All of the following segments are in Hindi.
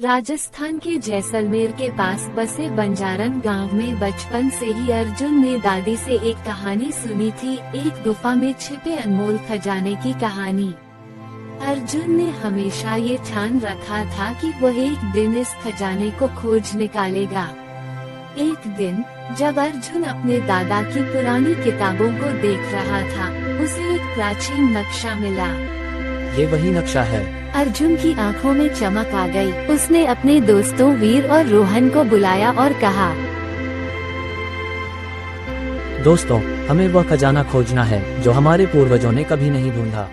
राजस्थान के जैसलमेर के पास बसे बंजारन गांव में बचपन से ही अर्जुन ने दादी से एक कहानी सुनी थी, एक गुफा में छिपे अनमोल खजाने की कहानी। अर्जुन ने हमेशा ये ठान रखा था कि वह एक दिन इस खजाने को खोज निकालेगा। एक दिन जब अर्जुन अपने दादा की पुरानी किताबों को देख रहा था, उसे एक प्राचीन नक्शा मिला। ये वही नक्शा है। अर्जुन की आंखों में चमक आ गई। उसने अपने दोस्तों वीर और रोहन को बुलाया और कहा, दोस्तों, हमें वह खजाना खोजना है जो हमारे पूर्वजों ने कभी नहीं ढूंढा।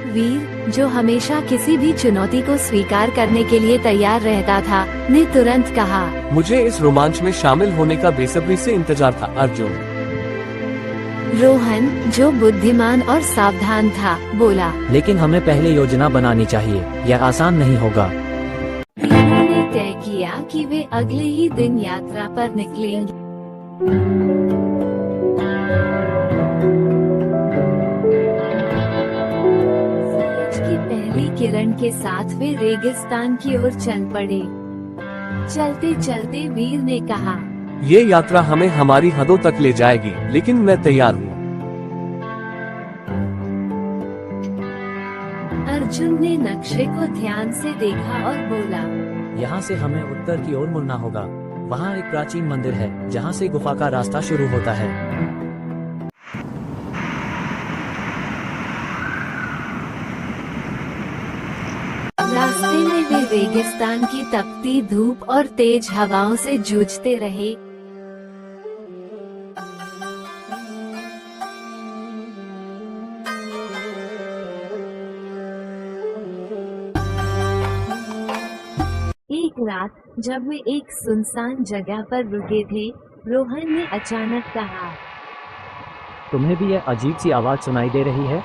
वीर, जो हमेशा किसी भी चुनौती को स्वीकार करने के लिए तैयार रहता था, ने तुरंत कहा, मुझे इस रोमांच में शामिल होने का बेसब्री से इंतजार था। अर्जुन। रोहन, जो बुद्धिमान और सावधान था, बोला, लेकिन हमें पहले योजना बनानी चाहिए, यह आसान नहीं होगा। वीरों ने तय किया कि वे अगले ही दिन यात्रा पर निकलेंगे। सूरज की पहली किरण के साथ वे रेगिस्तान की ओर चल पड़े। चलते चलते वीर ने कहा, ये यात्रा हमें हमारी हदों तक ले जाएगी, लेकिन मैं तैयार हूँ। अर्जुन ने नक्शे को ध्यान से देखा और बोला, यहाँ से हमें उत्तर की ओर मुड़ना होगा। वहाँ एक प्राचीन मंदिर है जहाँ से गुफा का रास्ता शुरू होता है। रास्ते में वे रेगिस्तान की तपती धूप और तेज हवाओं से जूझते रहे। एक रात जब वे एक सुनसान जगह पर रुके थे, रोहन ने अचानक कहा, तुम्हें भी यह अजीब सी आवाज सुनाई दे रही है?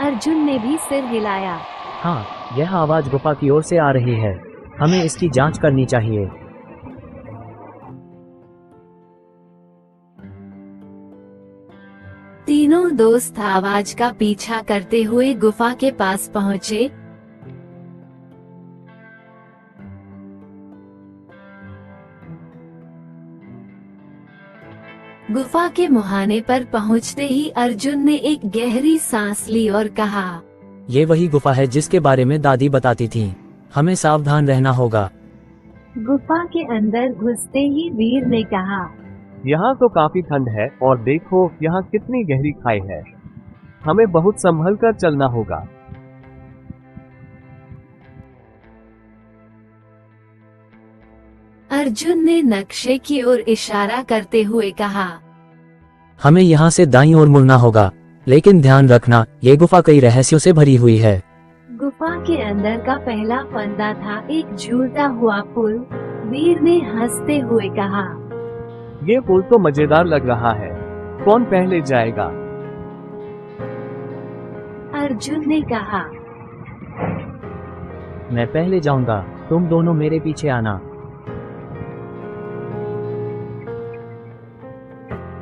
अर्जुन ने भी सिर हिलाया। हाँ, यह आवाज गुफा की ओर से आ रही है। हमें इसकी जांच करनी चाहिए। तीनों दोस्त आवाज का पीछा करते हुए गुफा के पास पहुँचे। गुफा के मुहाने पर पहुँचते ही अर्जुन ने एक गहरी सांस ली और कहा, ये वही गुफा है जिसके बारे में दादी बताती थी। हमें सावधान रहना होगा। गुफा के अंदर घुसते ही वीर ने कहा, यहाँ तो काफी ठंड है और देखो यहाँ कितनी गहरी खाई है। हमें बहुत संभल कर चलना होगा। अर्जुन ने नक्शे की ओर इशारा करते हुए कहा, हमें यहाँ से दाईं ओर मुड़ना होगा, लेकिन ध्यान रखना, ये गुफा कई रहस्यों से भरी हुई है। गुफा के अंदर का पहला फंदा था एक झूलता हुआ पुल। वीर ने हंसते हुए कहा, ये पुल तो मजेदार लग रहा है। कौन पहले जाएगा? अर्जुन ने कहा, मैं पहले जाऊंगा, तुम दोनों मेरे पीछे आना।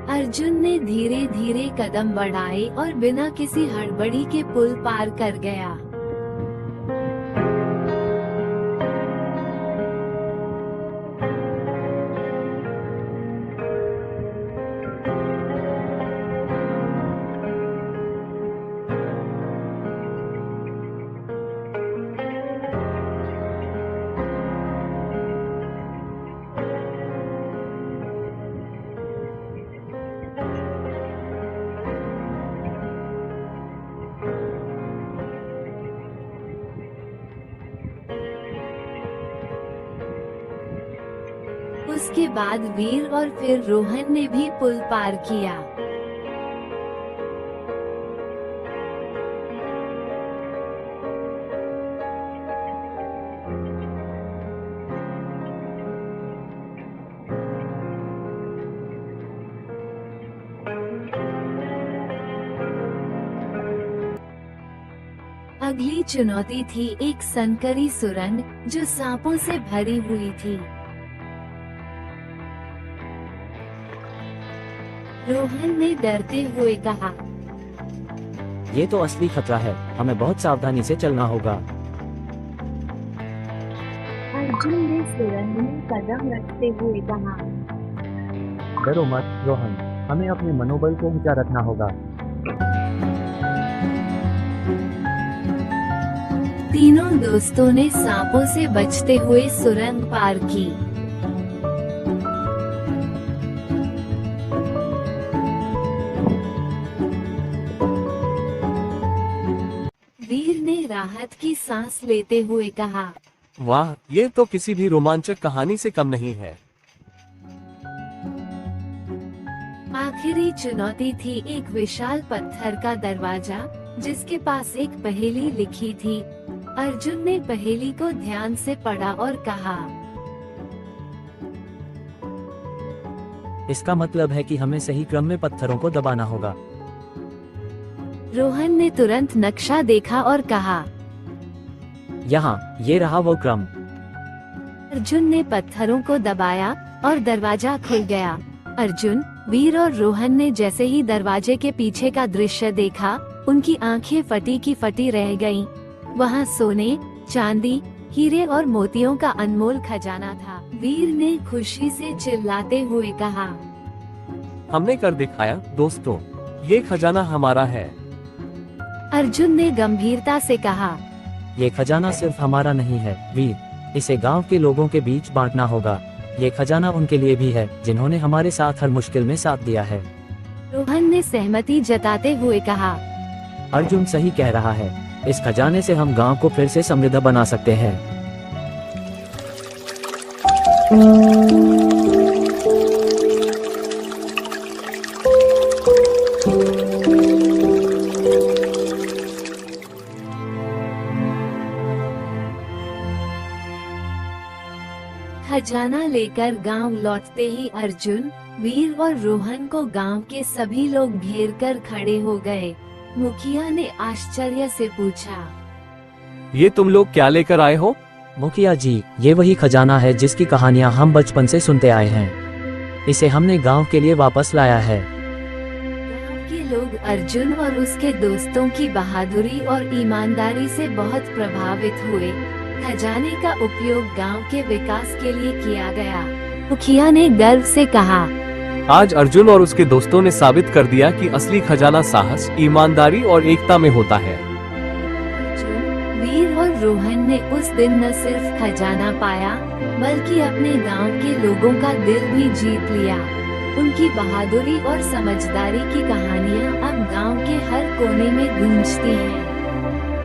अर्जुन ने धीरे धीरे कदम बढ़ाए और बिना किसी हड़बड़ी के पुल पार कर गया। उसके बाद वीर और फिर रोहन ने भी पुल पार किया। अगली चुनौती थी एक संकरी सुरंग जो सांपों से भरी हुई थी। रोहन ने डरते हुए कहा, ये तो असली खतरा है, हमें बहुत सावधानी से चलना होगा। अर्जुन ने सुरंग में कदम रखते हुए कहा। डरो मत रोहन, हमें अपने मनोबल को ऊंचा रखना होगा। तीनों दोस्तों ने सांपों से बचते हुए सुरंग पार की। वीर ने राहत की सांस लेते हुए कहा। वाह, ये तो किसी भी रोमांचक कहानी से कम नहीं है। आखिरी चुनौती थी एक विशाल पत्थर का दरवाजा, जिसके पास एक पहेली लिखी थी। अर्जुन ने पहेली को ध्यान से पढ़ा और कहा, इसका मतलब है कि हमें सही क्रम में पत्थरों को दबाना होगा। रोहन ने तुरंत नक्शा देखा और कहा, यहाँ, ये रहा वो क्रम। अर्जुन ने पत्थरों को दबाया और दरवाजा खुल गया। अर्जुन, वीर और रोहन ने जैसे ही दरवाजे के पीछे का दृश्य देखा, उनकी आंखें फटी की फटी रह गईं। वहाँ सोने, चांदी, हीरे और मोतियों का अनमोल खजाना था। वीर ने खुशी से चिल्लाते हुए कहा, हमने कर दिखाया दोस्तों, ये खजाना हमारा है। अर्जुन ने गंभीरता से कहा, ये खजाना सिर्फ हमारा नहीं है वीर, इसे गांव के लोगों के बीच बांटना होगा। ये खजाना उनके लिए भी है जिन्होंने हमारे साथ हर मुश्किल में साथ दिया है। रोहन ने सहमति जताते हुए कहा, अर्जुन सही कह रहा है, इस खजाने से हम गांव को फिर से समृद्ध बना सकते हैं। खजाना लेकर गांव लौटते ही अर्जुन, वीर और रोहन को गांव के सभी लोग घेर कर खड़े हो गए। मुखिया ने आश्चर्य से पूछा, ये तुम लोग क्या लेकर आए हो? मुखिया जी, ये वही खजाना है जिसकी कहानियां हम बचपन से सुनते आए हैं। इसे हमने गांव के लिए वापस लाया है। गांव के लोग अर्जुन और उसके दोस्तों की बहादुरी और ईमानदारी से बहुत प्रभावित हुए। खजाने का उपयोग गांव के विकास के लिए किया गया। मुखिया ने गर्व से कहा, आज अर्जुन और उसके दोस्तों ने साबित कर दिया कि असली खजाना साहस, ईमानदारी और एकता में होता है। अर्जुन, वीर और रोहन ने उस दिन न सिर्फ खजाना पाया, बल्कि अपने गांव के लोगों का दिल भी जीत लिया। उनकी बहादुरी और समझदारी की कहानियां अब गांव के हर कोने में गूंजती हैं।